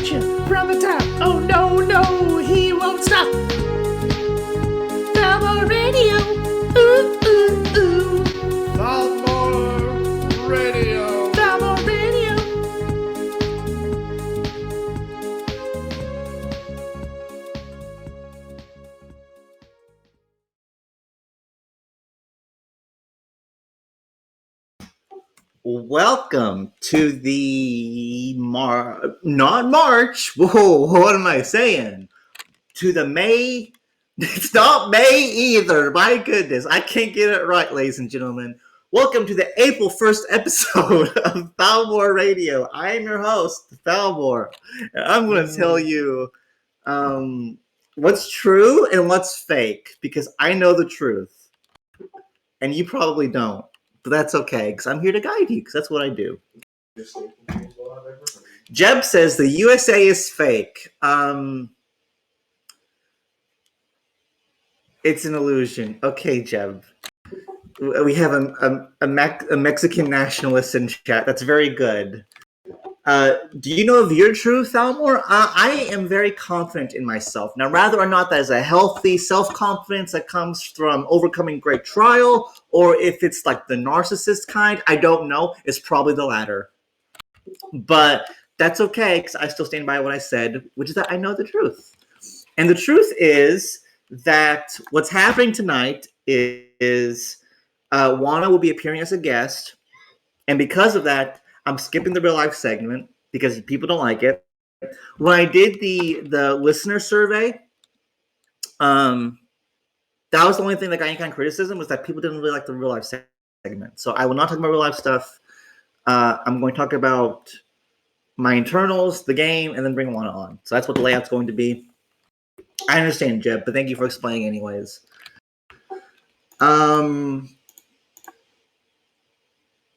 at you from the top. Oh no, no, he won't stop. Thalmor Radio, ooh, ooh, ooh. Thalmor Radio. Thalmor Radio. Welcome to the not March. Whoa, what am I saying? To the May. It's not May either. My goodness, I can't get it right, ladies and gentlemen. Welcome to the April 1st episode of Thalmor Radio. I am your host, Thalmor, and I'm going to tell you what's true and what's fake because I know the truth, and you probably don't. But that's okay, because I'm here to guide you, because that's what I do. Jeb says the USA is fake. It's an illusion. Okay, Jeb. We have a Mexican nationalist in chat. That's very good. Do you know of your truth, Thalmor? I am very confident in myself. Now, whether or not that is a healthy self-confidence that comes from overcoming great trial, or if it's like the narcissist kind, I don't know. It's probably the latter. But that's okay, because I still stand by what I said, which is that I know the truth. And the truth is that what's happening tonight is WANA will be appearing as a guest. And because of that, I'm skipping the real life segment because people don't like it. When I did the listener survey, that was the only thing that got any kind of criticism, was that people didn't really like the real life segment. So I will not talk about real life stuff. I'm going to talk about my internals, the game, and then bring WANA on. So that's what the layout's going to be. I understand, Jeb, but thank you for explaining anyways.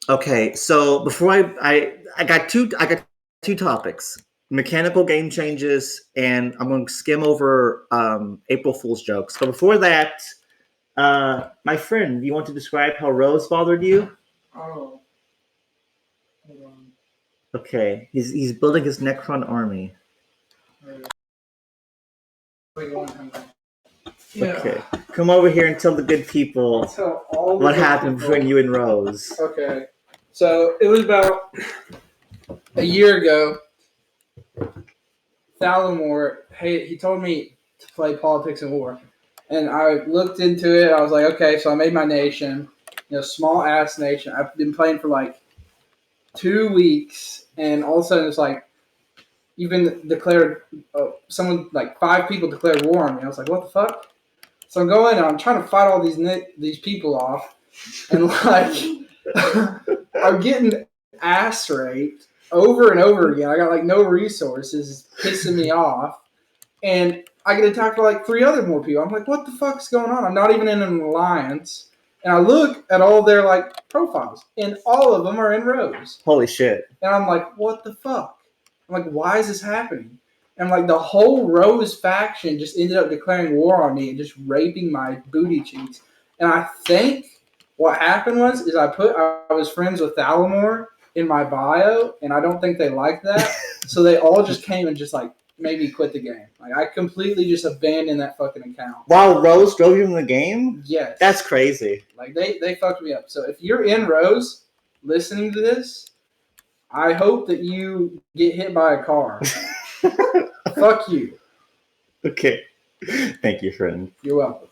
Okay, so before I got two topics: mechanical game changes, and I'm going to skim over April Fool's jokes. But before that, my friend, do you want to describe how Rose bothered you? Oh. Hold on. Okay, he's building his Necron army. Yeah. Okay, come over here and tell the good people what happened between you and Rose. Okay, so it was about a year ago. Thalmor, he told me to play Politics and War, and I looked into it. I was like, okay, so I made my nation, small ass nation. I've been playing for like 2 weeks, and all of a sudden it's like, you've been declared. Someone like 5 people declared war on me. I was like, what the fuck? So I'm going and I'm trying to fight all these people off, and like I'm getting ass raped over and over again. I got like no resources. It's pissing me off, and I get attacked by like 3 other more people. I'm like, what the fuck's going on? I'm not even in an alliance, and I look at all their like profiles, and all of them are in rows. Holy shit! And I'm like, what the fuck? I'm like, why is this happening? And like the whole Rose faction just ended up declaring war on me and just raping my booty cheeks. And I think what happened was I was friends with Thalmor in my bio, and I don't think they liked that. So they all just came and just like made me quit the game. Like I completely just abandoned that fucking account. While Rose drove you in the game? Yes. That's crazy. Like they fucked me up. So if you're in Rose listening to this, I hope that you get hit by a car. Fuck you. Okay. Thank you, friend. You're welcome.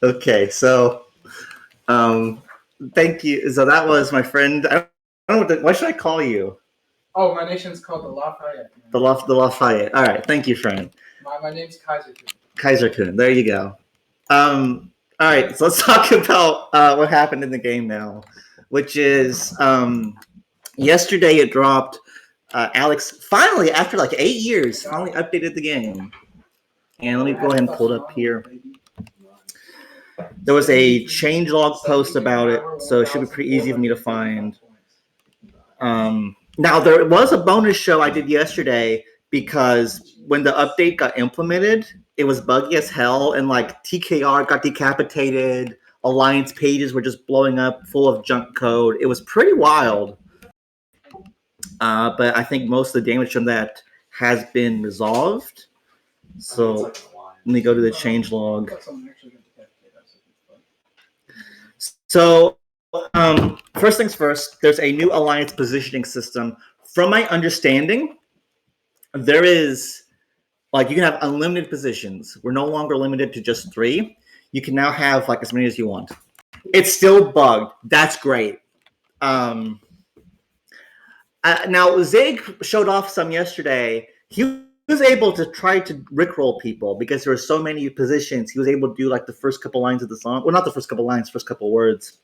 Okay, so thank you. So that was my friend. I don't know what should I call you? Oh, my nation's called the Lafayette. The Lafayette. All right, thank you, friend. My name's Kaiser. Kaiser Kun. There you go. All right, so let's talk about what happened in the game now, which is yesterday it dropped. Alex finally, after like 8 years, finally updated the game. And let me go ahead and pull it up here. There was a changelog post about it, so it should be pretty easy for me to find. Now, there was a bonus show I did yesterday because when the update got implemented, it was buggy as hell, and like TKR got decapitated, Alliance pages were just blowing up full of junk code. It was pretty wild. But I think most of the damage from that has been resolved. So let me go to the changelog. So first things first, there's a new alliance positioning system. From my understanding, there is, like, you can have unlimited positions. We're no longer limited to just 3. You can now have like as many as you want. It's still bugged. That's great. Now Zig showed off some yesterday. He was able to try to rickroll people because there were so many positions. He was able to do like the first couple lines of the song. Well, not the first couple lines, first couple words.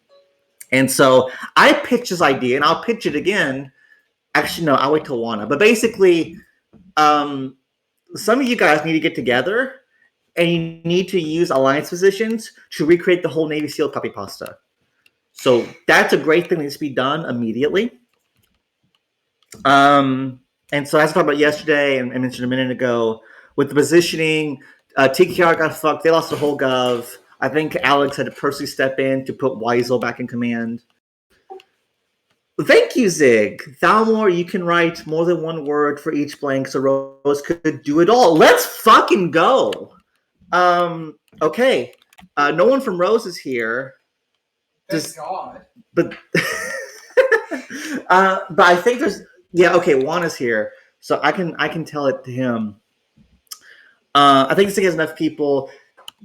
And so I pitched this idea, and I'll pitch it again. Actually, no, I'll wait till WANA. But basically, some of you guys need to get together, and you need to use alliance positions to recreate the whole Navy SEAL copy pasta. So that's a great thing that needs to be done immediately. And so as I talked about yesterday and I mentioned a minute ago, with the positioning, TKR got fucked. They lost the whole gov. I think Alex had to personally step in to put Weisel back in command. Thank you, Zig. Thalmor, you can write more than one word for each blank, so Rose could do it all. Let's fucking go. Okay. No one from Rose is here. Thank God. But but I think there's okay, WANA's here. So I can tell it to him. I think Zig has enough people.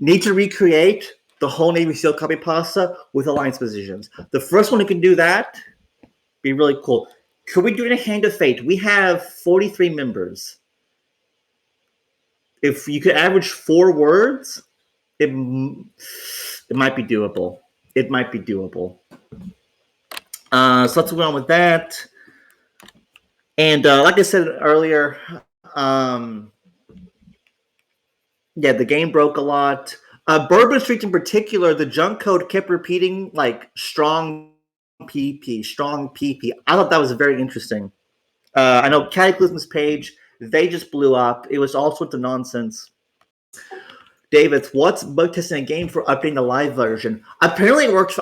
Need to recreate the whole Navy SEAL copy pasta with alliance positions. The first one who can do that be really cool. Could we do it in a hand of fate? We have 43 members. If you could average 4 words, it might be doable. It might be doable. So let's go on with that. And like I said earlier, the game broke a lot. Bourbon Street in particular, the junk code kept repeating like strong PP, strong PP. I thought that was very interesting. I know Cataclysm's page, they just blew up. It was all sorts of nonsense. David, what's bug testing a game for updating the live version? Apparently it works.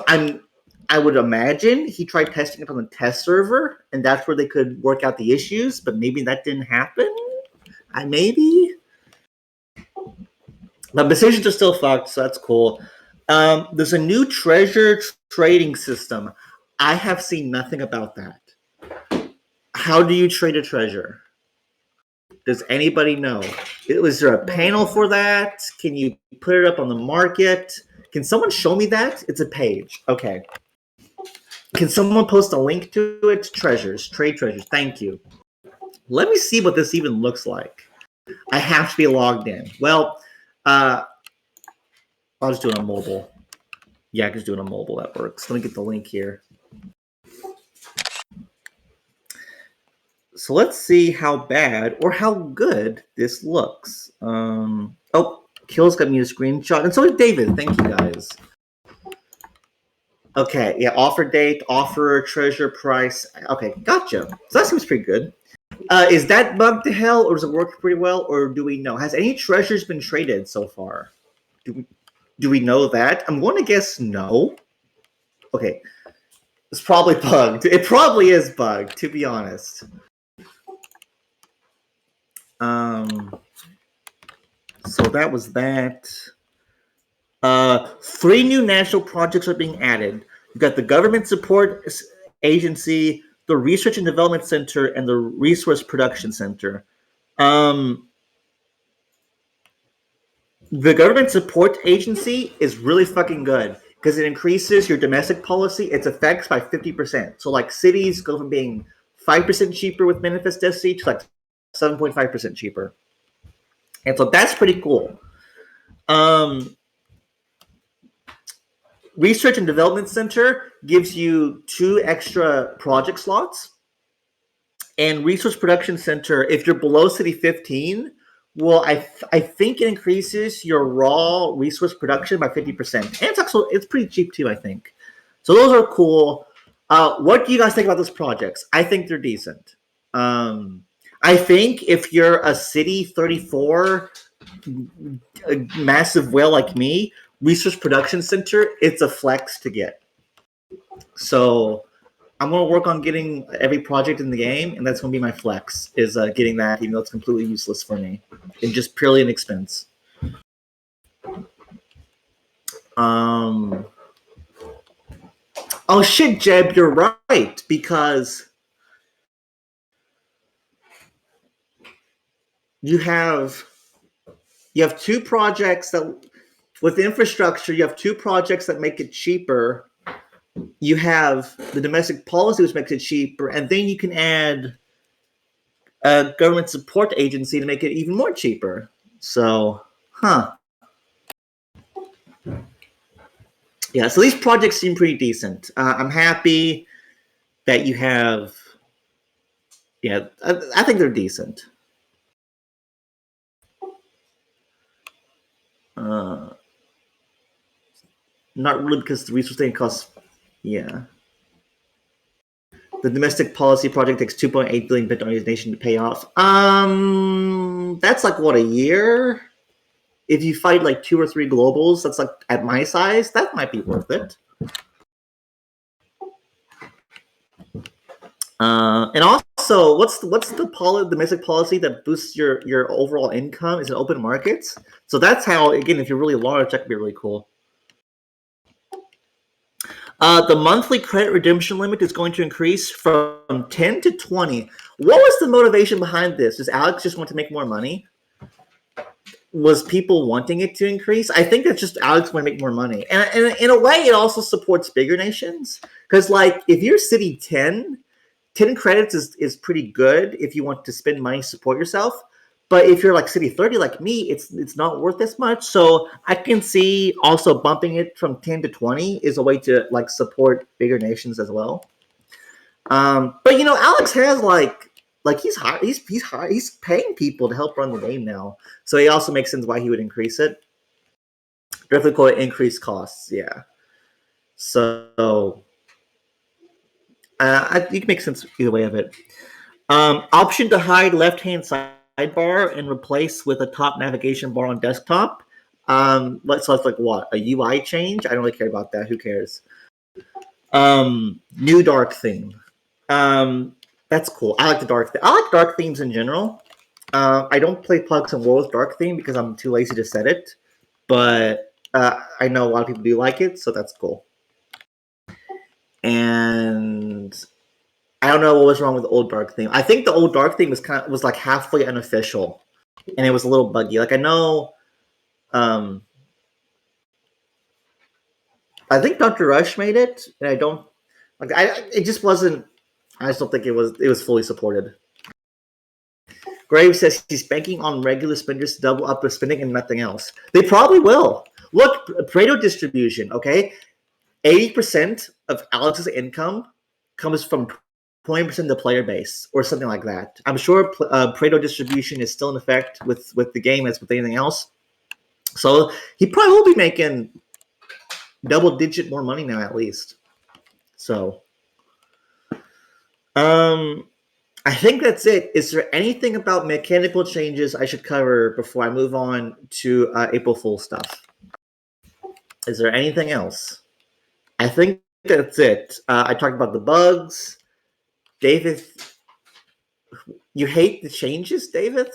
I would imagine he tried testing it on the test server, and that's where they could work out the issues, but maybe that didn't happen. Maybe. The decisions are still fucked, so that's cool. There's a new treasure trading system. I have seen nothing about that. How do you trade a treasure? Does anybody know? Was there a panel for that? Can you put it up on the market? Can someone show me that? It's a page. Okay. Can someone post a link to it? Treasures, trade treasures. Thank you. Let me see what this even looks like. I have to be logged in. Well, I'll just do it on mobile. Yeah, just do it on mobile. That works. Let me get the link here. So let's see how bad or how good this looks. Kill's got me a screenshot, and so did David. Thank you, guys. Okay, yeah, offer date, offer, treasure price. Okay, gotcha. So that seems pretty good. Is that bugged to hell, or does it work pretty well, or do we know? Has any treasures been traded so far? Do we know that? I'm going to guess no. Okay, it's probably bugged. It probably is bugged, to be honest. So that was that. 3 new national projects are being added. You've got the Government Support Agency, the Research and Development Center, and the Resource Production Center. The Government Support Agency is really fucking good because it increases your domestic policy, its effects by 50%. So like cities go from being 5% cheaper with manifest destiny to like 7.5% cheaper. And so that's pretty cool. Research and Development Center gives you 2 extra project slots. And Resource Production Center, if you're below City 15, well, I think it increases your raw resource production by 50%. And it's pretty cheap too, I think. So those are cool. What do you guys think about those projects? I think they're decent. I think if you're a City 34 massive whale like me, Resource Production Center, it's a flex to get. So I'm gonna work on getting every project in the game, and that's gonna be my flex. Is getting that, even though it's completely useless for me, and just purely an expense. Oh shit, Jeb, you're right, because you have two projects that, with infrastructure, you have two projects that make it cheaper. You have the domestic policy, which makes it cheaper, and then you can add a government support agency to make it even more cheaper. So, yeah, so these projects seem pretty decent. I'm happy that you have, I think they're decent. Not really, because the resource thing costs, The domestic policy project takes 2.8 billion bit on his nation to pay off. That's like what, a year? If you fight like 2 or 3 globals, that's like at my size, that might be worth it. And also, what's the domestic policy that boosts your overall income? Is it open markets? So that's how, again, if you're really large, that could be really cool. The monthly credit redemption limit is going to increase from 10 to 20. What was the motivation behind this? Does Alex just want to make more money? Was people wanting it to increase? I think it's just Alex want to make more money. And in a way, it also supports bigger nations. Because, like, if you're city 10 credits is pretty good if you want to spend money to support yourself. But if you're like city 30 like me, it's not worth as much. So I can see also bumping it from 10 to 20 is a way to like support bigger nations as well. But you know, Alex has like he's paying people to help run the game now. So it also makes sense why he would increase it. Definitely call it increased costs, yeah. So I think it makes sense either way of it. Option to hide left-hand sidebar and replace with a top navigation bar on desktop. So it's like what? A UI change? I don't really care about that. Who cares? New dark theme. That's cool. I like the dark theme. I like dark themes in general. I don't play Pugs and Worlds dark theme because I'm too lazy to set it. But I know a lot of people do like it, so that's cool. And I don't know what was wrong with the old dark theme. I think the old dark theme was like halfway unofficial, and it was a little buggy. Like I know, I think Dr. Rush made it, and I don't like. It just wasn't. I just don't think it was fully supported. Graves says he's banking on regular spenders to double up their spending and nothing else. They probably will. Look, Pareto distribution. Okay, 80% of Alex's income comes from 20% of the player base, or something like that. I'm sure Pareto distribution is still in effect with the game as with anything else. So he probably will be making double-digit more money now, at least. So, I think that's it. Is there anything about mechanical changes I should cover before I move on to April Fool's stuff? Is there anything else? I think that's it. I talked about the bugs. David, you hate the changes, David?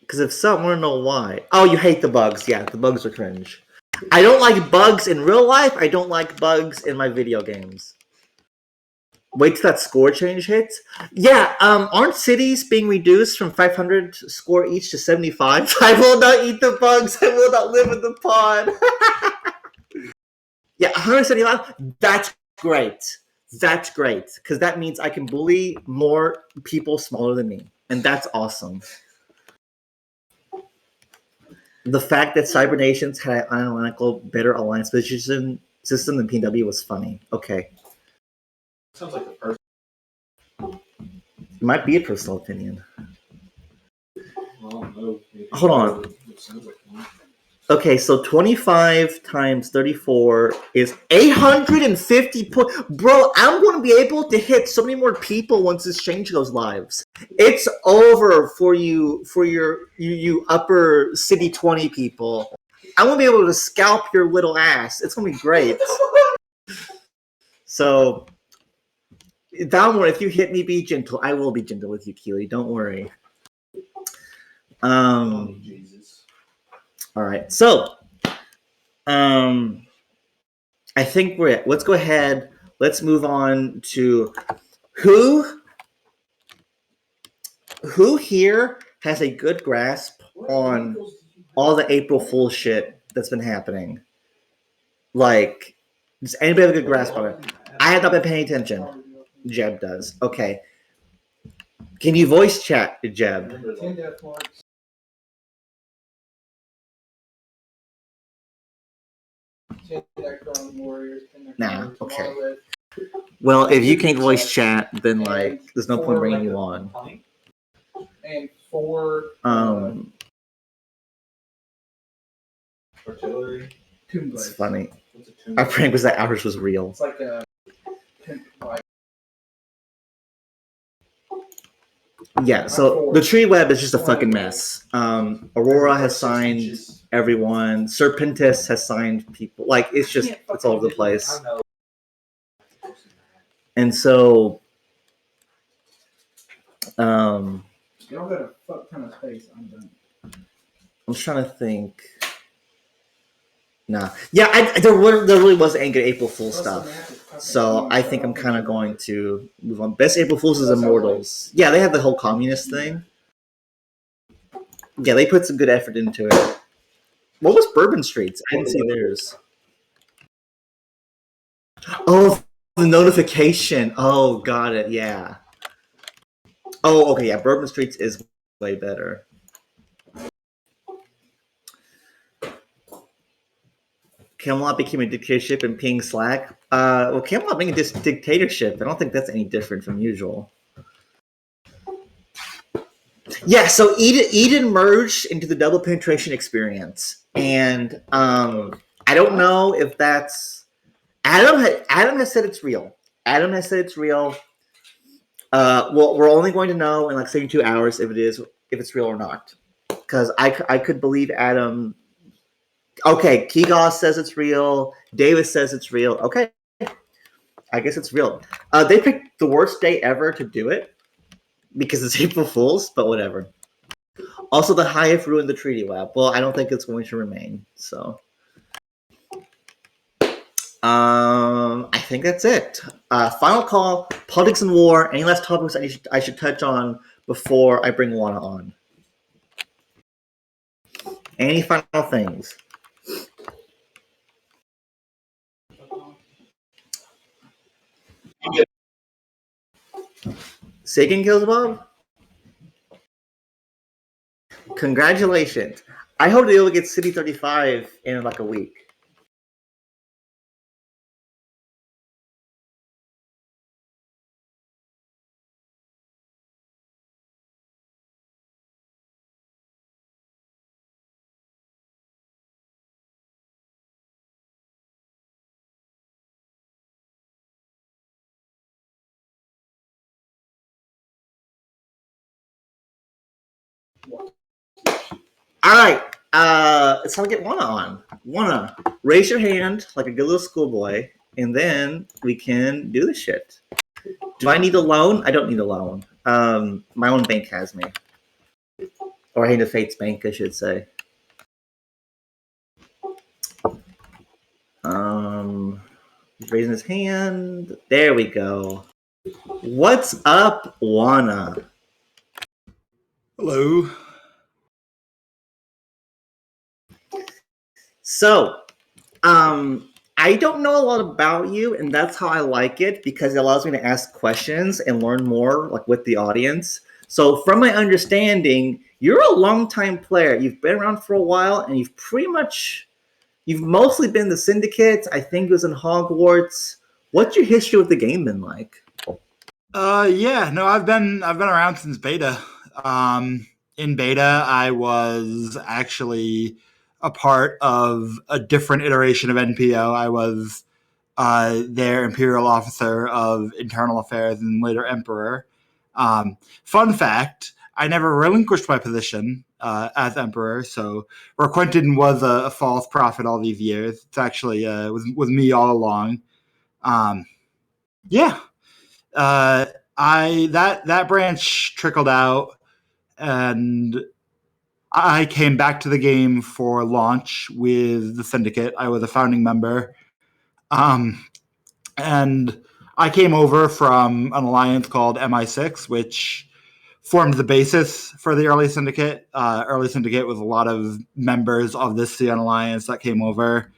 Because if so, I want to know why. Oh, you hate the bugs. Yeah, the bugs are cringe. I don't like bugs in real life. I don't like bugs in my video games. Wait till that score change hits. Yeah, aren't cities being reduced from 500 score each to 75? I will not eat the bugs. I will not live in the pod. Yeah, 175. That's great. That's great. Because that means I can bully more people smaller than me. And that's awesome. The fact that Cyber Nations had an unironically better alliance position system than PW was funny. Okay. Sounds like a person. It might be a personal opinion. Well, no, Hold on. It sounds like one. Okay, so 25 times 34 is 850 points. Bro, I'm going to be able to hit so many more people once this change goes live. It's over for you upper city 20 people. I'm gonna be able to scalp your little ass. It's gonna be great. So, Thalmor, if you hit me, be gentle. I will be gentle with you, Keely. Don't worry. Jesus. All right. So, I think we're at. Let's go ahead. Let's move on to who here has a good grasp on all the April Fool shit that's been happening. Like, does anybody have a good grasp on it? I have not been paying attention. Jeb does. Okay. Can you voice chat, Jeb? 10 death marks. Warriors. Nah, okay. Well, if you can't voice chat, then like, there's no point bringing you on. And 4 artillery. tomb It's blades. funny. What's a tomb? Our prank was that ours was real. It's like a Yeah, so the tree web is just a fucking mess. Aurora has signed everyone. Serpentis has signed people. Like, it's just, it's all over the place. I know. And so, y'all got a fuck ton of space. I'm done. I'm trying to think. Nah. Yeah, there really wasn't any good April Fool stuff. So I think I'm kind of going to move on. Best April Fools is Immortals. Yeah, they have the whole communist thing. Yeah, they put some good effort into it. What was Bourbon Streets? I didn't see theirs. Oh, the notification. Oh, got it. Yeah. Oh, okay. Yeah, Bourbon Streets is way better. Camelot became a dictatorship and ping Slack. Well, Camelot being a dictatorship, I don't think that's any different from usual. Yeah, so Eden merged into the double penetration experience, and I don't know if that's Adam has said it's real. Adam has said it's real. Well, we're only going to know in like 72 hours if it's real or not, because I could believe Adam. Okay, Kegos says it's real. Davis says it's real. Okay, I guess it's real. They picked the worst day ever to do it because it's April Fool's, but whatever. Also, the Hive ruined the treaty web. Well, I don't think it's going to remain. So, I think that's it. Final call: politics and war. Any last topics I should touch on before I bring WANA on? Any final things? Sagan kills Bob? Congratulations. I hope they'll get City 35 in like a week. All right. It's time to get WANA on. WANA, raise your hand like a good little schoolboy, and then we can do this shit. Do I need a loan? I don't need a loan. My own bank has me. Or I need a Fate's bank, I should say. He's raising his hand. There we go. What's up, WANA? Hello. So, I don't know a lot about you, and that's how I like it, because it allows me to ask questions and learn more, like, with the audience. So, from my understanding, you're a long-time player. You've been around for a while, and you've mostly been in the Syndicate. I think it was in Hogwarts. What's your history with the game been like? Yeah, no, I've been around since beta. In beta, I was actually a part of a different iteration of NPO. I was their Imperial Officer of Internal Affairs and later Emperor. Fun fact, I never relinquished my position as emperor. So, where Quentin was a false prophet all these years, it's actually was me all along. Yeah, I that branch trickled out, and I came back to the game for launch with the Syndicate. I was a founding member, and I came over from an alliance called MI6, which formed the basis for the early Syndicate. Early Syndicate was a lot of members of this CN alliance that came over.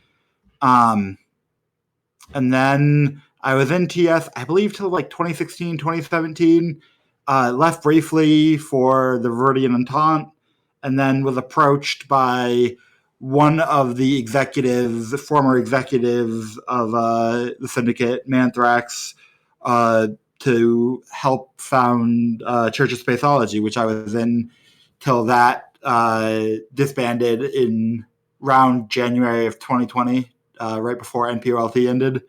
And then I was in TS, I believe, till like 2016, 2017. Left briefly for the Viridian Entente, and then was approached by one of the former executives of the Syndicate, Manthrax, to help found Church of Spaceology, which I was in till that disbanded in around January of 2020, right before NPOLT ended.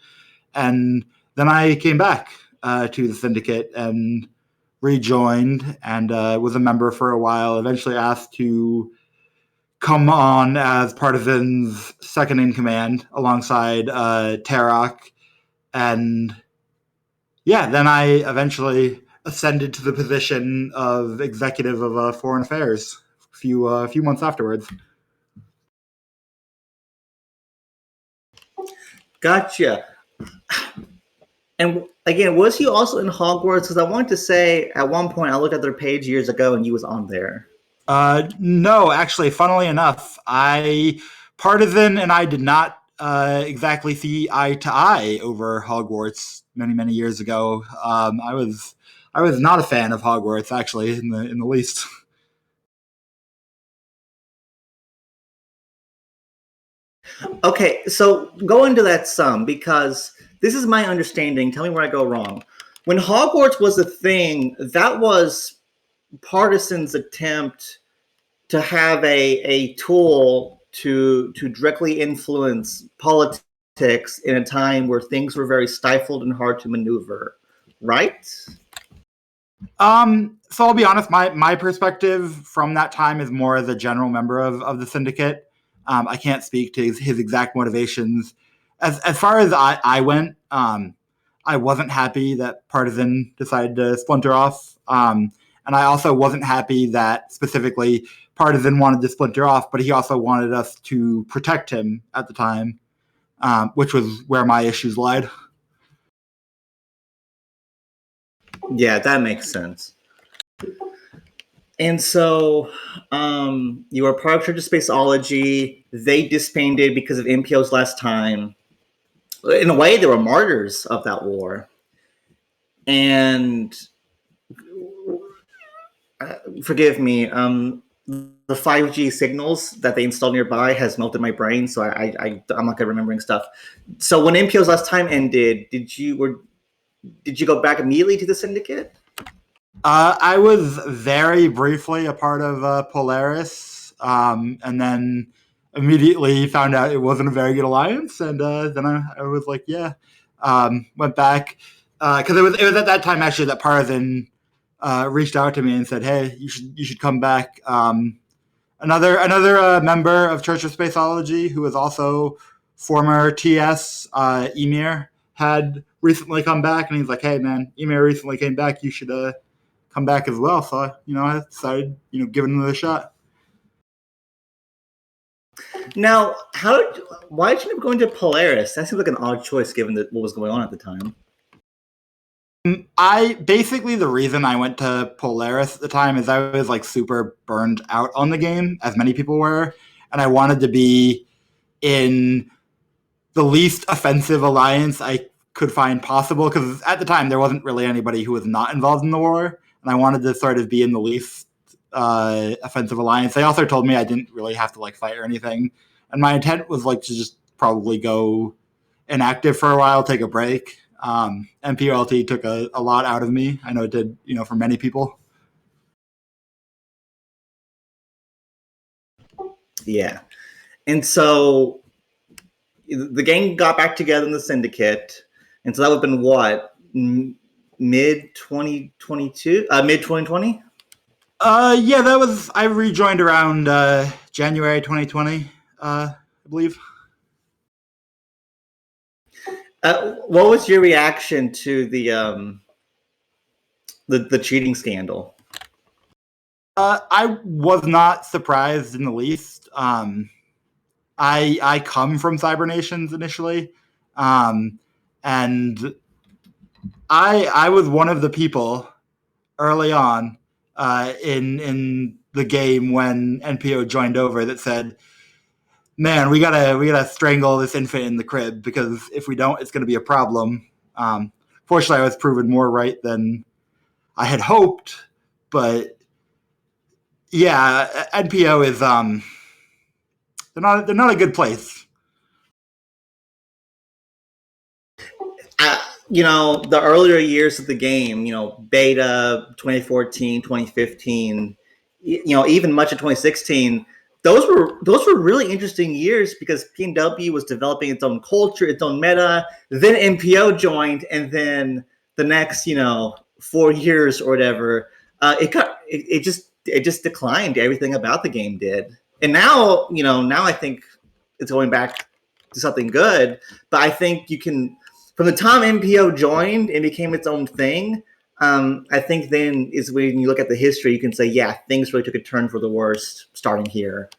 And then I came back to the Syndicate and rejoined and was a member for a while, eventually asked to come on as Partisan's second in command alongside Tarok. And yeah, then I eventually ascended to the position of executive of foreign affairs a few months afterwards. Gotcha. And again, was he also in Hogwarts? Because I wanted to say at one point I looked at their page years ago and he was on there. No, actually, funnily enough, Partisan and I did not exactly see eye to eye over Hogwarts many years ago. I was not a fan of Hogwarts, actually, in the least. Okay, so go into that some, because this is my understanding. Tell me where I go wrong. When Hogwarts was a thing, that was Partisan's attempt to have a tool to directly influence politics in a time where things were very stifled and hard to maneuver, right? So I'll be honest, my perspective from that time is more as a general member of the Syndicate. I can't speak to his exact motivations. As far as I went, I wasn't happy that Partisan decided to splinter off. And I also wasn't happy that specifically Partisan wanted to splinter off, but he also wanted us to protect him at the time, which was where my issues lied. Yeah, that makes sense. And so you were part of Church of Spaceology. They disbanded because of MPO's last time. In a way, they were martyrs of that war. And forgive me, the 5G signals that they installed nearby has melted my brain, so I'm not good remembering stuff. So when MPO's last time ended, did you go back immediately to the Syndicate? I was very briefly a part of Polaris, and then immediately found out it wasn't a very good alliance, and then I was like, yeah, went back because it was at that time actually that Partisan reached out to me and said, hey, you should come back. Another member of Church of Spaceology who was also former TS Emir had recently come back, and he's like, hey man, Emir recently came back, you should come back as well. So I decided giving it a shot. Now, why did you end up going to Polaris? That seems like an odd choice given what was going on at the time. The reason I went to Polaris at the time is I was like super burned out on the game, as many people were, and I wanted to be in the least offensive alliance I could find possible, because at the time there wasn't really anybody who was not involved in the war, and I wanted to sort of be in the least offensive alliance. They also told me I didn't really have to like fight or anything, and my intent was like to just probably go inactive for a while, take a break. MPLT took a lot out of me. I know it did, for many people. Yeah. And so the gang got back together in the Syndicate. And so that would have been what? Mid 2022? Mid 2020? Yeah, I rejoined around January 2020, I believe. What was your reaction to the cheating scandal? I was not surprised in the least. I come from Cybernations initially, and I was one of the people early on in the game when NPO joined over that said, "Man, we gotta strangle this infant in the crib because if we don't, it's gonna be a problem." Fortunately, I was proven more right than I had hoped, but yeah, NPO is they're not a good place. The earlier years of the game, beta 2014, 2015, even much of 2016, those were really interesting years because PNW was developing its own culture, its own meta. Then NPO joined, and then the next 4 years or whatever, it just declined. Everything about the game did, and now I think it's going back to something good. But I think you can, from the time NPO joined and became its own thing, I think then is when you look at the history, you can say, yeah, things really took a turn for the worst starting here.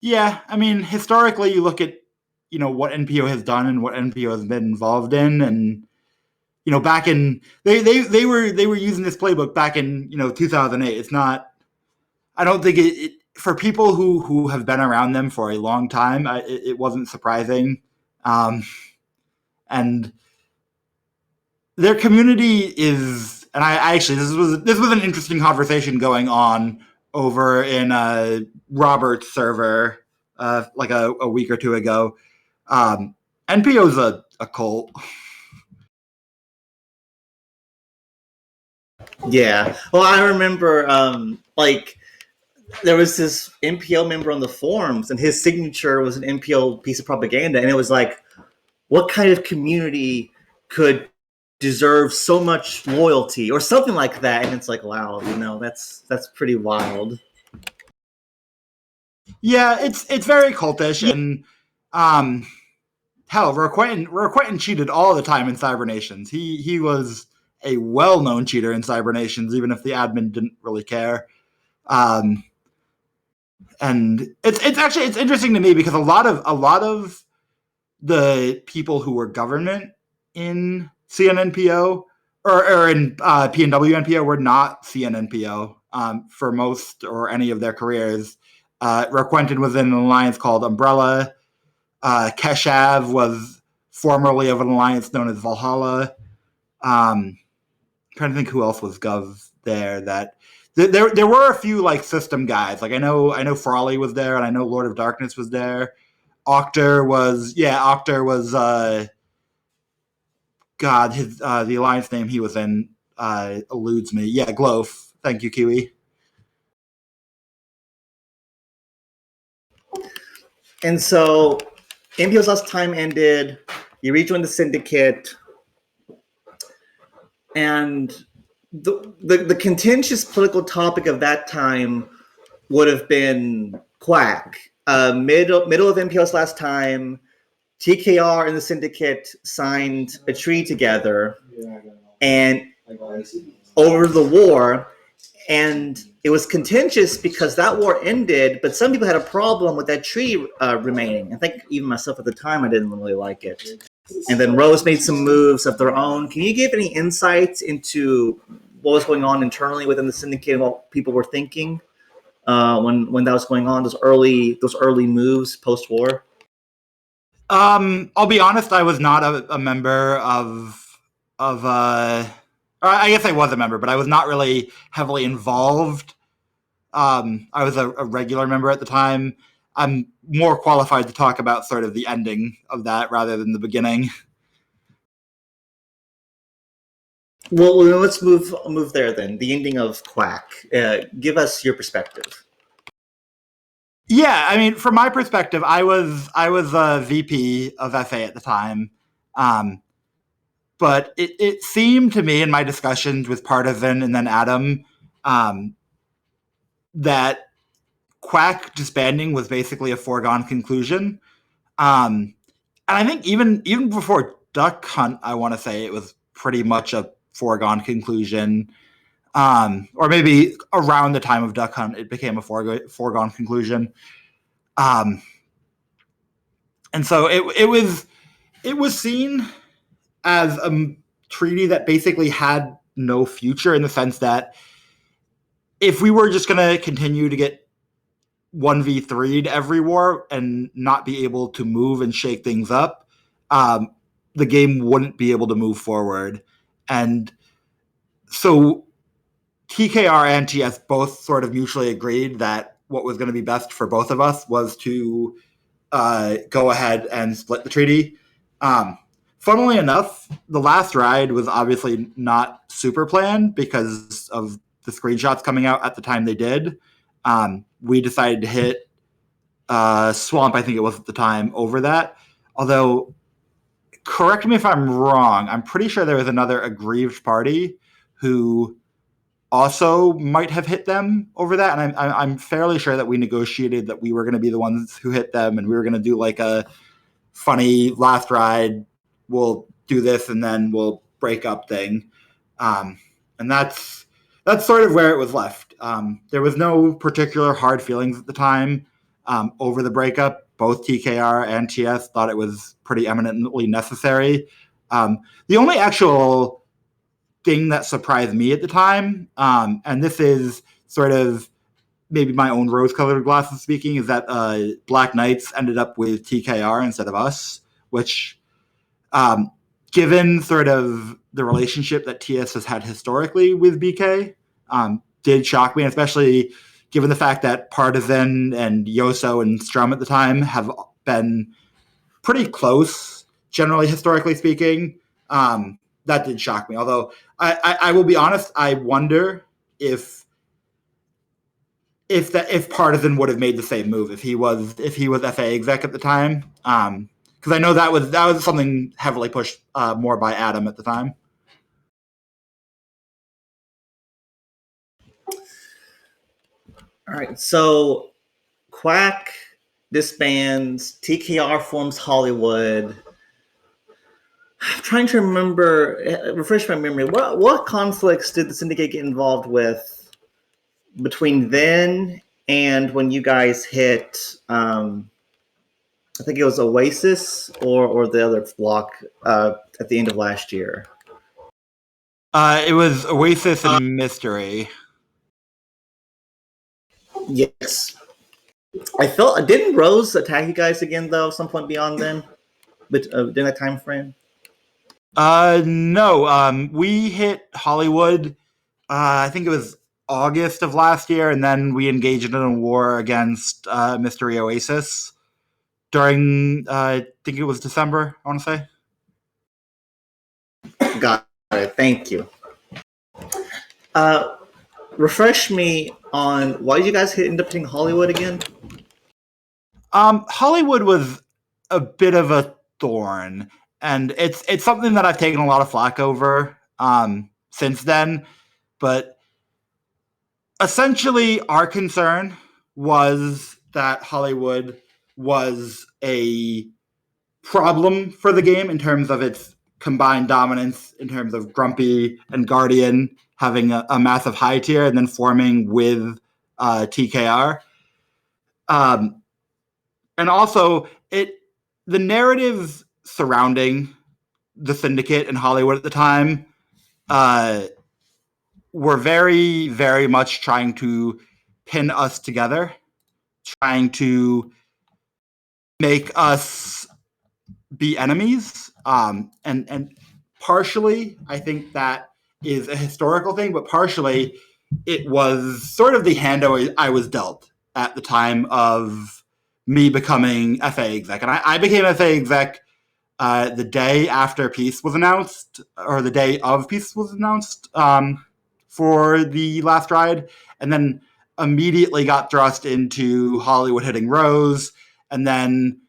Yeah, I mean, historically, you look at what NPO has done and what NPO has been involved in, and back in they were using this playbook back in 2008. It's not. I don't think it for people who have been around them for a long time. It wasn't surprising, and their community is. And I actually this was an interesting conversation going on over in Robert's server like a week or two ago. NPO's a cult. Yeah. Well, I remember there was this NPO member on the forums, and his signature was an NPO piece of propaganda, and it was like, what kind of community could deserve so much loyalty or something like that? And it's like, wow, that's pretty wild. Yeah, it's very cultish, and hell, Requitan cheated all the time in Cybernations. He was a well-known cheater in Cybernations, even if the admin didn't really care. And it's interesting to me because a lot of the people who were government in CNNPO or in PNW NPO were not CNNPO for most or any of their careers. Requentin was in an alliance called Umbrella. Keshav was formerly of an alliance known as Valhalla. Trying to think who else was Gov there. There were a few like system guys. Like I know Frawley was there, and I know Lord of Darkness was there. Octor was God, his the alliance name he was in eludes me. Yeah, Gloaf. Thank you, Kiwi. And so NPO's last time ended. You rejoined the syndicate, and the contentious political topic of that time would have been Quack. Middle of NPO's last time, TKR and the syndicate signed a treaty together, and over the war, and it was contentious because that war ended, but some people had a problem with that treaty remaining. I think even myself at the time, I didn't really like it. And then Rose made some moves of their own. Can you give any insights into what was going on internally within the syndicate and what people were thinking when that was going on? Those early moves post-war. I'll be honest. I was not a member of. I guess I was a member, but I was not really heavily involved. I was a regular member at the time. I'm more qualified to talk about sort of the ending of that rather than the beginning. Well, let's move there then. The ending of Quack. Give us your perspective. Yeah, I mean, from my perspective, I was a VP of FA at the time, but it seemed to me in my discussions with Partisan and then Adam that Quack Disbanding was basically a foregone conclusion. And I think even before Duck Hunt, I want to say it was pretty much a foregone conclusion. Or maybe around the time of Duck Hunt, it became a foregone conclusion. And so it was seen as a treaty that basically had no future, in the sense that if we were just going to continue to get 1v3'd every war and not be able to move and shake things up, the game wouldn't be able to move forward. And so TKR and TS both sort of mutually agreed that what was going to be best for both of us was to go ahead and split the treaty. Funnily enough, the last ride was obviously not super planned because of the screenshots coming out at the time they did. We decided to hit Swamp, I think it was at the time, over that. Although, correct me if I'm wrong, I'm pretty sure there was another aggrieved party who also might have hit them over that. And I'm fairly sure that we negotiated that we were going to be the ones who hit them, and we were going to do like a funny last ride, we'll do this and then we'll break up thing. And that's sort of where it was left. There was no particular hard feelings at the time over the breakup. Both TKR and TS thought it was pretty eminently necessary. The only actual thing that surprised me at the time, and this is sort of maybe my own rose-colored glasses speaking, is that Black Knights ended up with TKR instead of us, which, given sort of the relationship that TS has had historically with BK, did shock me, especially given the fact that Partisan and Yoso and Strum at the time have been pretty close, generally historically speaking. That did shock me. Although I will be honest, I wonder if Partisan would have made the same move if he was FA exec at the time. Because I know that was something heavily pushed more by Adam at the time. All right, so Quack disbands, TKR forms Hollywood. I'm trying to remember, refresh my memory. What conflicts did the Syndicate get involved with between then and when you guys hit? I think it was Oasis or the other block at the end of last year. It was Oasis and Mystery. Yes. Didn't Rose attack you guys again though? Some point beyond then, but during that time frame. No. We hit Hollywood. I think it was August of last year, and then we engaged in a war against Mystery Oasis during, I think it was December, I want to say. Got it. Thank you. Refresh me on why did you guys end up hitting Hollywood again? Hollywood was a bit of a thorn, and it's something that I've taken a lot of flack over since then. But essentially, our concern was that Hollywood was a problem for the game in terms of its combined dominance, in terms of Grumpy and Guardian having a massive high tier and then forming with TKR. And also, the narratives surrounding the Syndicate and Hollywood at the time were very, very much trying to pin us together, trying to make us be enemies. And partially, I think that is a historical thing, but partially it was sort of the hand I was dealt at the time of me becoming FA exec. And I became FA exec the day after Peace was announced, or the day of Peace was announced for the last ride, and then immediately got thrust into Hollywood hitting Rose, and then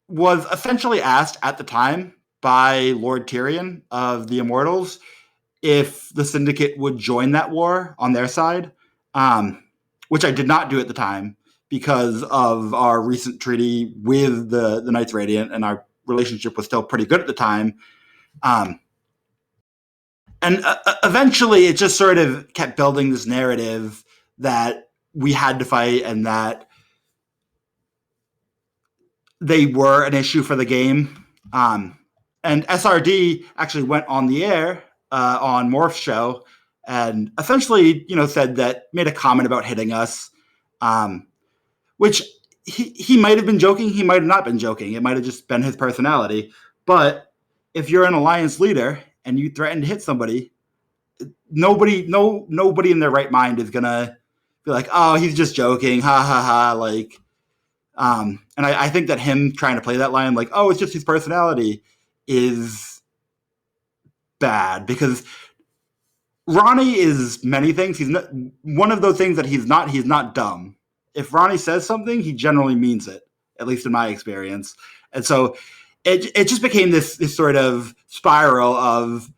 was essentially asked at the time by Lord Tyrion of the Immortals if the Syndicate would join that war on their side, which I did not do at the time because of our recent treaty with the Knights Radiant, and our relationship was still pretty good at the time. And eventually it just sort of kept building this narrative that we had to fight and that they were an issue for the game. And SRD actually went on the air on Morph's show and essentially, said that, made a comment about hitting us, which he might have been joking. He might have not been joking. It might have just been his personality. But if you're an alliance leader and you threaten to hit somebody, nobody in their right mind is gonna be like, oh, he's just joking, ha ha ha. Like, and I think that him trying to play that line, like, oh, it's just his personality, is bad, because Ronnie is many things. He's not one of those things that he's not dumb. If Ronnie says something, he generally means it, at least in my experience. And so it just became this sort of spiral of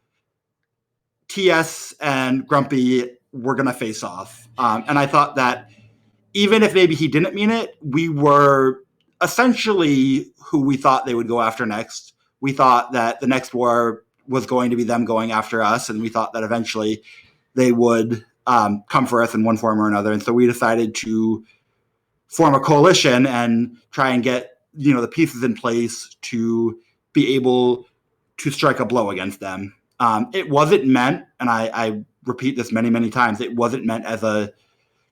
TS and Grumpy were going to face off. And I thought that even if maybe he didn't mean it, we were essentially who we thought they would go after next. We thought that the next war was going to be them going after us, and we thought that eventually they would come for us in one form or another. And so we decided to form a coalition and try and get the pieces in place to be able to strike a blow against them. It wasn't meant, and I repeat this many, many times, it wasn't meant as a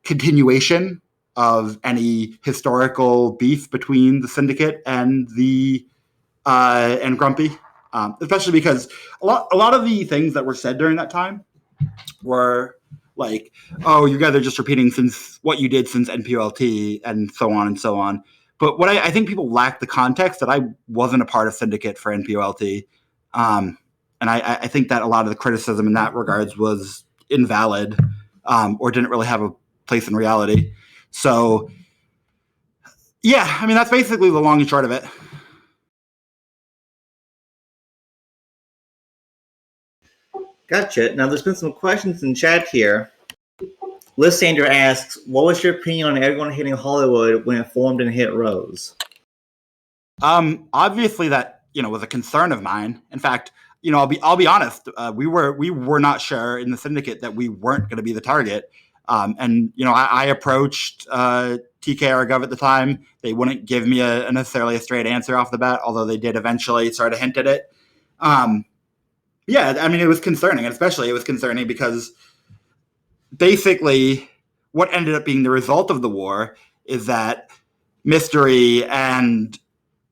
continuation of any historical beef between the Syndicate and and Grumpy, especially because a lot of the things that were said during that time were like, oh, you guys are just repeating since what you did since NPLT and so on and so on. But what I think people lack the context that I wasn't a part of Syndicate for NPLT. And I think that a lot of the criticism in that regards was invalid, or didn't really have a place in reality. So, yeah, I mean, that's basically the long and short of it. Gotcha. Now, there's been some questions in chat here. Lysander asks, what was your opinion on everyone hitting Hollywood when it formed and hit Rose? Obviously that, was a concern of mine. In fact, I'll be honest. We were not sure in the Syndicate that we weren't going to be the target. And I approached TKR Gov at the time. They wouldn't give me necessarily a straight answer off the bat, although they did eventually sort of hint at it. Yeah, I mean, it was concerning, and especially it was concerning because basically what ended up being the result of the war is that Mystery and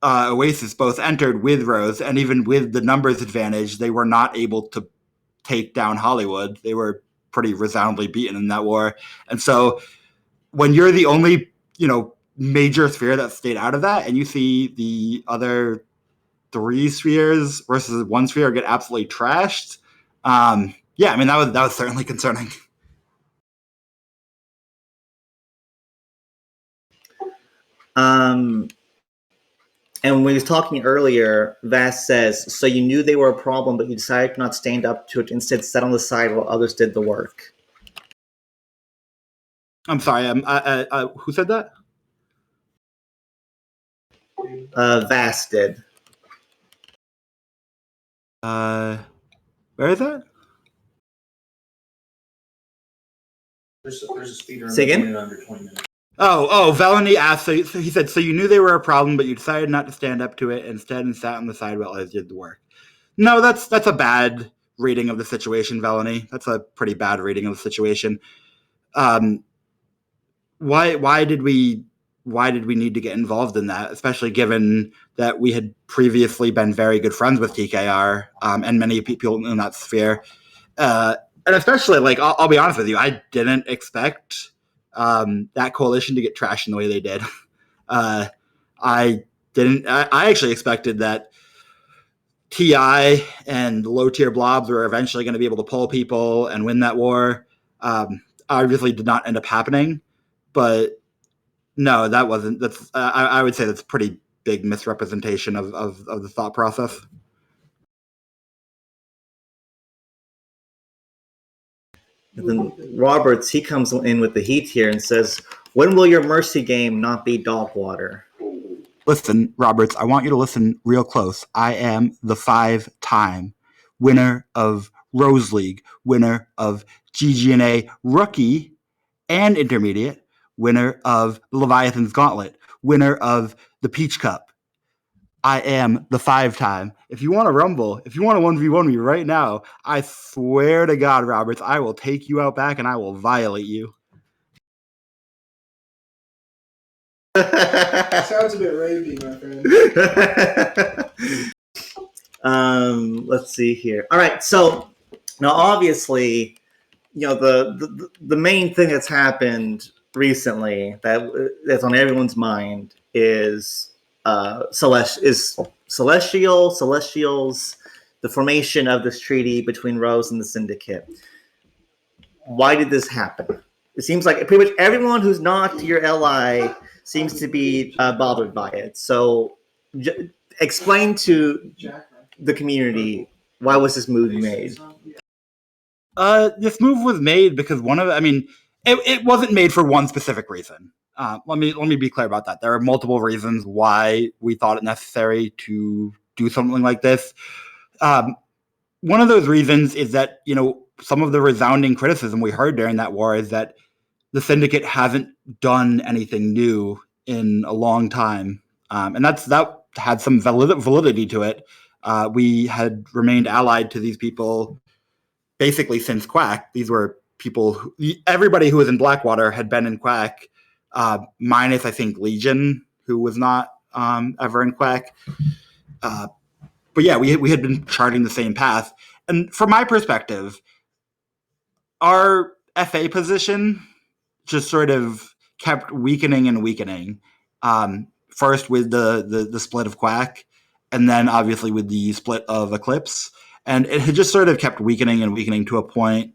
Oasis both entered with Rose, and even with the numbers advantage, they were not able to take down Hollywood. They were pretty resoundingly beaten in that war. And so when you're the only, major sphere that stayed out of that, and you see the other 3 spheres versus 1 sphere get absolutely trashed, yeah, I mean, that was certainly concerning. And when we was talking earlier, Vass says, so you knew they were a problem, but you decided to not stand up to it, instead sat on the side while others did the work. I'm sorry, who said that? Vass did. Where is that? There's a speeder Say again? in under 20 minutes. Oh, Valony asked, so he said, so you knew they were a problem, but you decided not to stand up to it instead and sat on the side while others did the work. No, that's a bad reading of the situation, Valony. That's a pretty bad reading of the situation. Why did we need to get involved in that, especially given that we had previously been very good friends with TKR and many people in that sphere? And especially, like, I'll be honest with you, I didn't expect that coalition to get trashed in the way they did. I actually expected that TI and low tier blobs were eventually going to be able to pull people and win that war. Obviously did not end up happening, but no, that wasn't. That's I would say that's a pretty big misrepresentation of the thought process. And then Roberts, he comes in with the heat here and says, "When will your mercy game not be dog water?" Listen, Roberts, I want you to listen real close. I am the 5-time winner of Rose League, winner of GGNA Rookie and Intermediate, winner of the Leviathan's Gauntlet, winner of the Peach Cup. I am the 5-time. If you want to rumble, if you want to 1v1 me right now, I swear to God, Roberts, I will take you out back and I will violate you. Sounds a bit rapey, my friend. Let's see here. All right, so now obviously, the main thing that's happened recently that's on everyone's mind is Celestials, the formation of this treaty between Rose and the Syndicate. Why did this happen? It seems like pretty much everyone who's not your ally seems to be bothered by it. So explain to the community, why was this move made? This move was made because it wasn't made for one specific reason. Let me be clear about that. There are multiple reasons why we thought it necessary to do something like this. One of those reasons is that, some of the resounding criticism we heard during that war is that the Syndicate hasn't done anything new in a long time. And that had some validity to it. We had remained allied to these people basically since Quack. These were people everybody who was in Blackwater had been in Quack, minus I think Legion, who was not ever in Quack. But yeah, we had been charting the same path. And from my perspective, our FA position just sort of kept weakening and weakening. First with the split of Quack, and then obviously with the split of Eclipse. And it had just sort of kept weakening and weakening to a point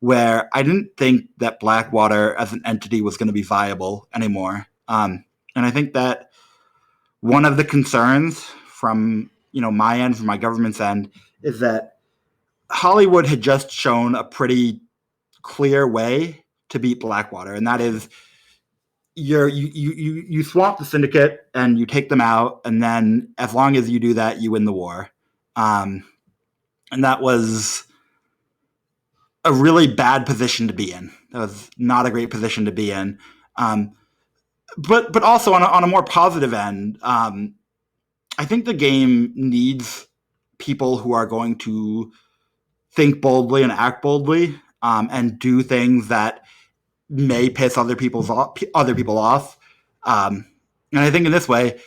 where I didn't think that Blackwater as an entity was going to be viable anymore. And I think that one of the concerns from my end, from my government's end, is that Hollywood had just shown a pretty clear way to beat Blackwater, and that is you swamp the Syndicate and you take them out, and then as long as you do that, you win the war. And that was a really bad position to be in. That was not a great position to be in. But also on a more positive end, I think the game needs people who are going to think boldly and act boldly, and do things that may piss other people off. And I think in this way,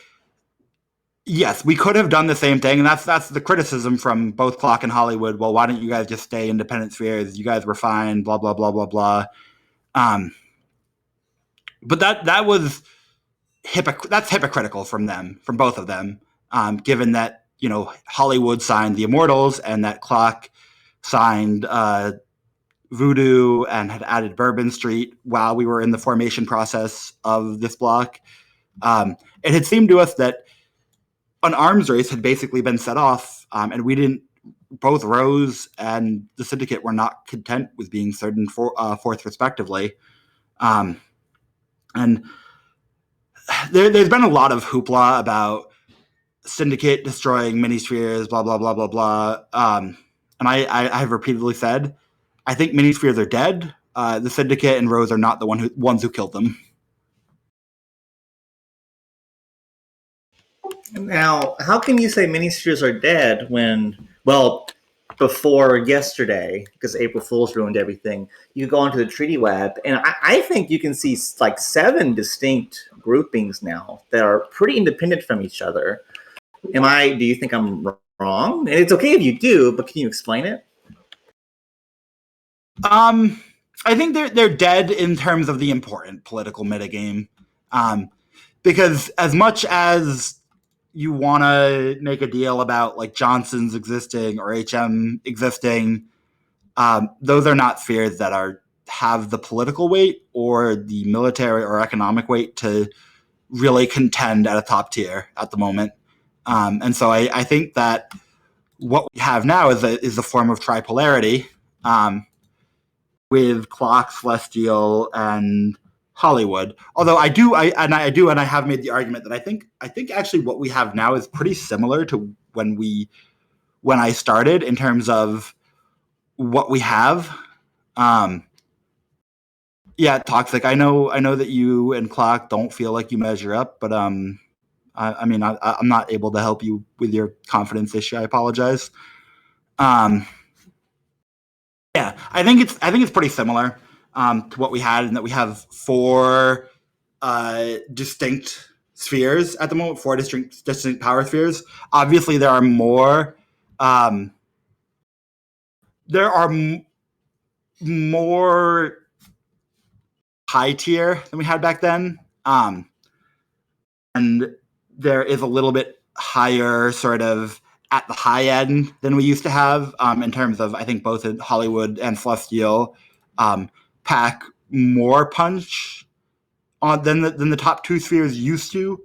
yes, we could have done the same thing, and that's the criticism from both Clock and Hollywood. Well, why don't you guys just stay independent spheres? You guys were fine, blah blah blah blah blah. But that was that's hypocritical from both of them, given that Hollywood signed the Immortals and that Clock signed Voodoo and had added Bourbon Street while we were in the formation process of this block. It had seemed to us that an arms race had basically been set off, and we didn't. Both Rose and the Syndicate were not content with being third and fourth, respectively. And there's been a lot of hoopla about Syndicate destroying minispheres, blah blah blah blah blah. And I have repeatedly said, I think minispheres are dead. The Syndicate and Rose are not the ones who killed them. Now, how can you say minispheres are dead when, before yesterday, because April Fool's ruined everything, you go onto the treaty web, and I think you can see like 7 distinct groupings now that are pretty independent from each other. Do you think I'm wrong? And it's okay if you do, but can you explain it? I think they're dead in terms of the important political metagame. Because as much as you want to make a deal about like Johnson's existing or HM existing, those are not spheres that have the political weight or the military or economic weight to really contend at a top tier at the moment. And so I think that what we have now is a form of tripolarity. with Clock, Celestial, and Hollywood. Although I have made the argument that I think actually what we have now is pretty similar to when I started in terms of what we have. Yeah, Toxic. I know that you and Clock don't feel like you measure up, but I'm not able to help you with your confidence issue. I apologize. Yeah, I think it's pretty similar to what we had, in that we have 4 distinct spheres at the moment, 4 distinct power spheres. Obviously, there are more. More high tier than we had back then, and there is a little bit higher sort of at the high end than we used to have, in terms of, I think both in Hollywood and Celestial pack more punch than the top 2 spheres used to.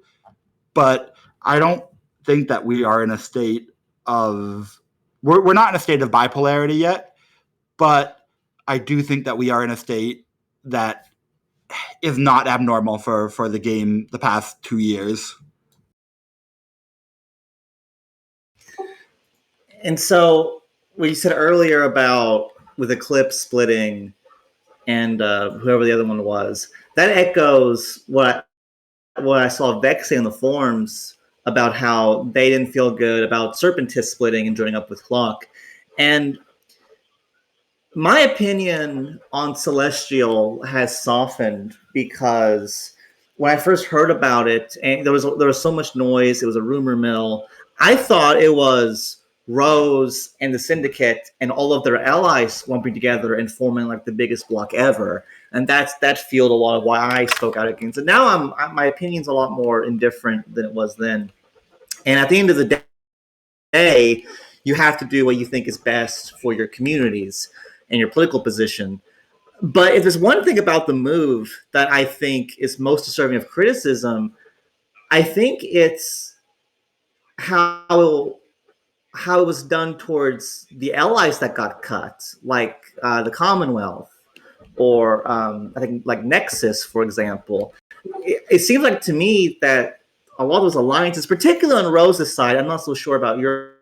But I don't think that we are in a state of we're not in a state of bipolarity yet, but I do think that we are in a state that is not abnormal for the game the past 2 years. And so what you said earlier about with Eclipse splitting and whoever the other one was, that echoes what I saw Vex say in the forums about how they didn't feel good about Serpentis splitting and joining up with Clock. And my opinion on Celestial has softened, because when I first heard about it, and there was so much noise, it was a rumor mill. I thought it was Rose and the Syndicate and all of their allies swamping together and forming like the biggest block ever, and that fueled a lot of why I spoke out against it. Now my opinion's a lot more indifferent than it was then. And at the end of the day, you have to do what you think is best for your communities and your political position. But if there's one thing about the move that I think is most deserving of criticism, I think it's how it was done towards the allies that got cut, like the Commonwealth, or I think like Nexus, for example. It seems like to me that a lot of those alliances, particularly on Rose's side, I'm not so sure about your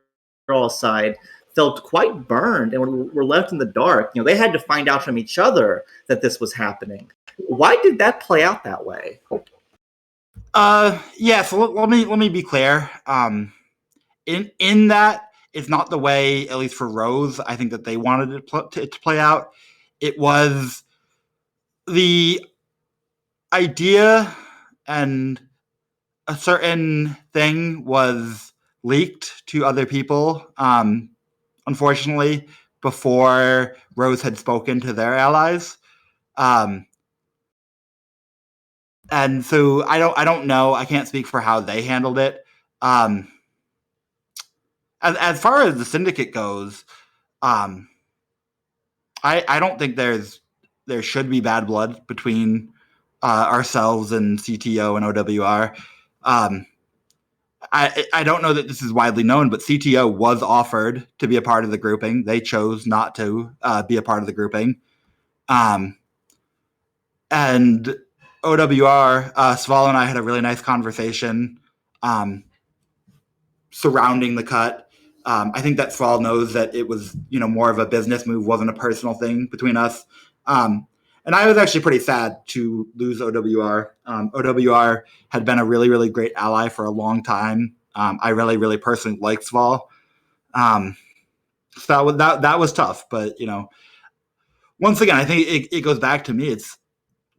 all side, felt quite burned and were left in the dark. You know, they had to find out from each other that this was happening. Why did that play out that way? Yeah. So let me be clear. In that, it's not the way, at least for Rose, I think that they wanted it to play out. It was the idea, and a certain thing was leaked to other people, unfortunately, before Rose had spoken to their allies. And so I don't know. I can't speak for how they handled it. As far as the Syndicate goes, I don't think there should be bad blood between ourselves and CTO and OWR. I don't know that this is widely known, but CTO was offered to be a part of the grouping. They chose not to be a part of the grouping. And OWR, Sval and I had a really nice conversation surrounding the cut. I think that Sval knows that it was, more of a business move, wasn't a personal thing between us. And I was actually pretty sad to lose OWR. OWR had been a really, really great ally for a long time. I really, really personally liked Sval. So that was tough. But, once again, I think it goes back to me. It's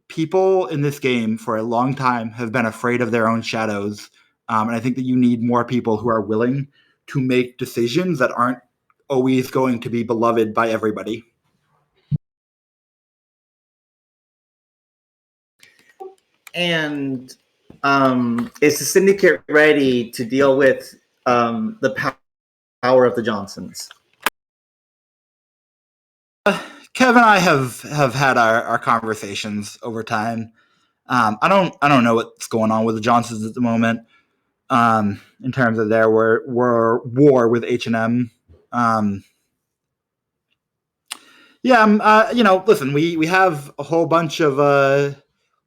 people in this game for a long time have been afraid of their own shadows. And I think that you need more people who are willing to make decisions that aren't always going to be beloved by everybody. And is the Syndicate ready to deal with the power of the Johnsons? Kev and I have had our conversations over time. I don't know what's going on with the Johnsons at the moment, in terms of their war with H&M. Yeah, listen, we have a whole bunch of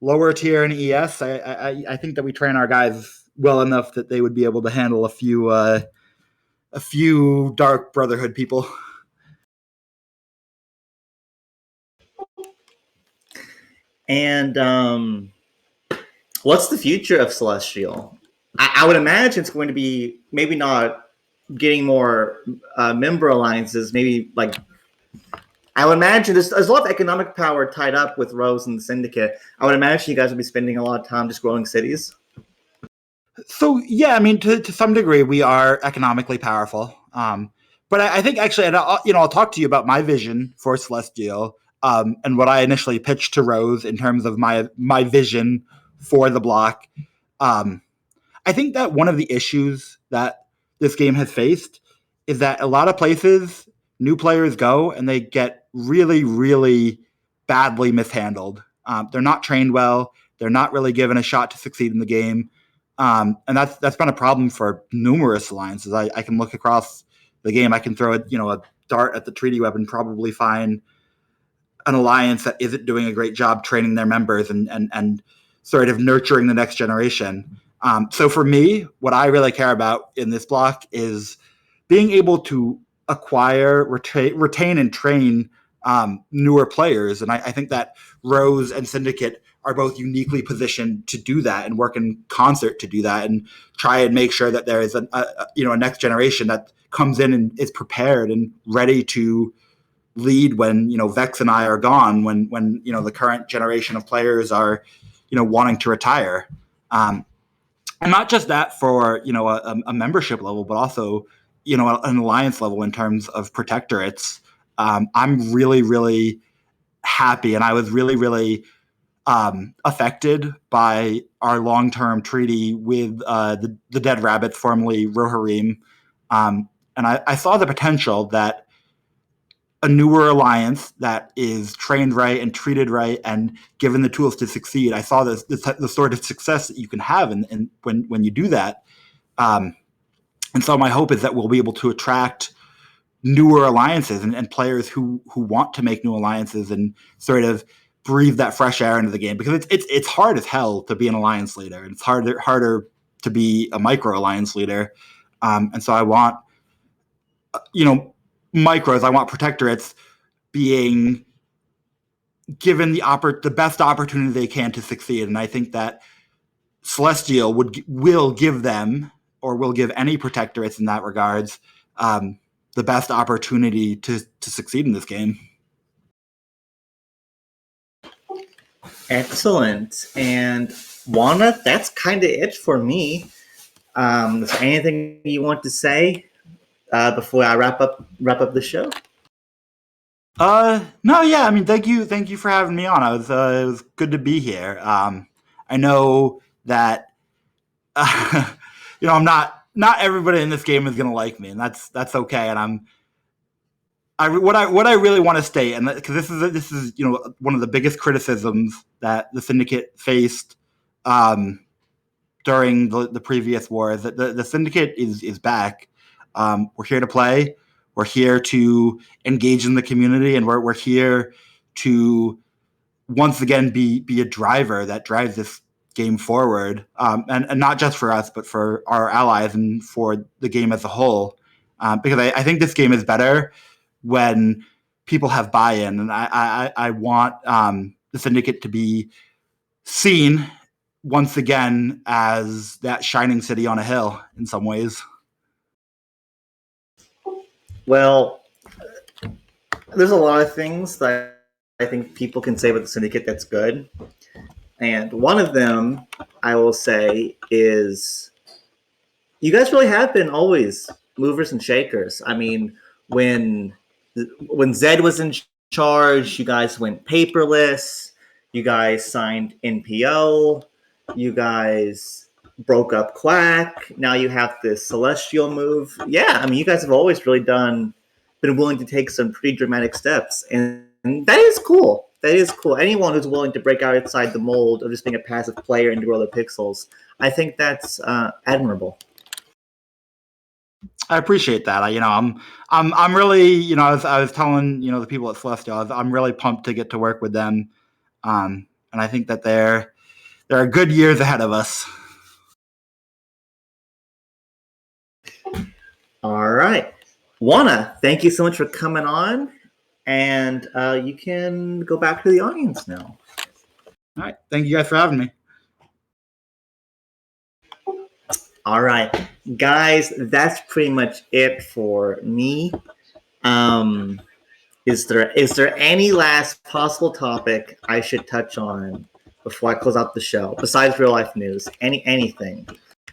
lower tier in ES. I think that we train our guys well enough that they would be able to handle a few Dark Brotherhood people. And what's the future of Celestial? I would imagine it's going to be maybe not getting more member alliances. Maybe like I would imagine there's a lot of economic power tied up with Rose and the Syndicate. I would imagine you guys would be spending a lot of time just growing cities. So yeah, I mean, to some degree, we are economically powerful. But I think actually, and I'll talk to you about my vision for Celestial and what I initially pitched to Rose in terms of my vision for the block. I think that one of the issues that this game has faced is that a lot of places new players go and they get really, really badly mishandled. They're not trained well. They're not really given a shot to succeed in the game. And that's been a problem for numerous alliances. I can look across the game. I can throw a dart at the treaty web and probably find an alliance that isn't doing a great job training their members and sort of nurturing the next generation. So for me, what I really care about in this block is being able to acquire, retain, and train newer players. And I think that Rose and Syndicate are both uniquely positioned to do that and work in concert to do that and try and make sure that there is a next generation that comes in and is prepared and ready to lead when Vex and I are gone, when the current generation of players are wanting to retire. And not just that for a membership level, but also an alliance level in terms of protectorates. I'm really, really happy, and I was really, really affected by our long-term treaty with the Dead Rabbits, formerly Rohirrim. And I saw the potential that a newer alliance that is trained right and treated right and given the tools to succeed. I saw the sort of success that you can have when you do that. And so my hope is that we'll be able to attract newer alliances and players who want to make new alliances and sort of breathe that fresh air into the game, because it's hard as hell to be an alliance leader, and it's harder to be a micro alliance leader. And so I want micros, I want protectorates being given the best opportunity they can to succeed. And I think that Celestial will give them, or will give any protectorates in that regards, the best opportunity to succeed in this game. Excellent. And WANA, that's kind of it for me. Is there anything you want to say before I wrap up the show? No, yeah. I mean, thank you for having me on. It was good to be here. I know that I'm not everybody in this game is gonna like me, and that's okay. And what I really want to state, and because this is one of the biggest criticisms that the Syndicate faced during the previous war, is that the Syndicate is back. We're here to play. We're here to engage in the community, and we're here to once again be a driver that drives this game forward, and not just for us, but for our allies and for the game as a whole. Because I think this game is better when people have buy-in, and I want the Syndicate to be seen once again as that shining city on a hill in some ways. Well, there's a lot of things that I think people can say about the Syndicate that's good. And one of them, I will say, is you guys really have been always movers and shakers. I mean, when Zed was in charge, you guys went paperless. You guys signed NPO. You guys broke up Quack. Now you have this Celestial move. Yeah, I mean, you guys have always really been willing to take some pretty dramatic steps, and that is cool. That is cool. Anyone who's willing to break outside the mold of just being a passive player and grow their pixels, I think that's admirable. I appreciate that. I'm really, I was telling, the people at Celestial, I'm really pumped to get to work with them. And I think that there are good years ahead of us. All right. WANA, thank you so much for coming on. And you can go back to the audience now. All right. Thank you guys for having me. All right. Guys, that's pretty much it for me. Is there any last possible topic I should touch on before I close out the show, besides real life news? Anything?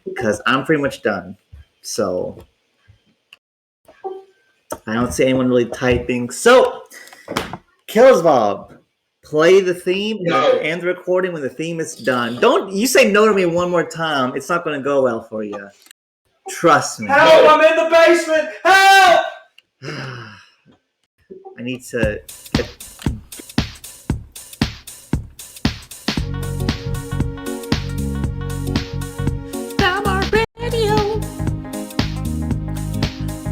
Because I'm pretty much done. So I don't see anyone really typing. So, Killsbob, play the theme and the recording when the theme is done. Don't you say no to me one more time. It's not going to go well for you. Trust me. Help! I'm in the basement! Help! I need to get... Thalmor Radio.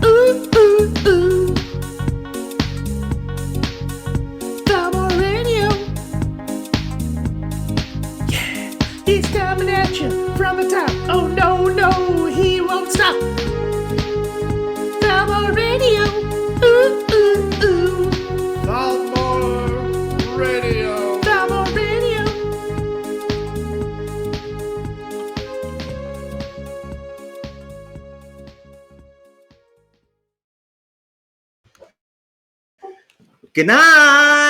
Ooh, ooh, ooh. Thalmor Radio. Yeah, he's coming at you from the top. Oh no, no, he won't stop. Thalmor Radio. Ooh, ooh, ooh. Thalmor Radio. Thalmor Radio. Good night.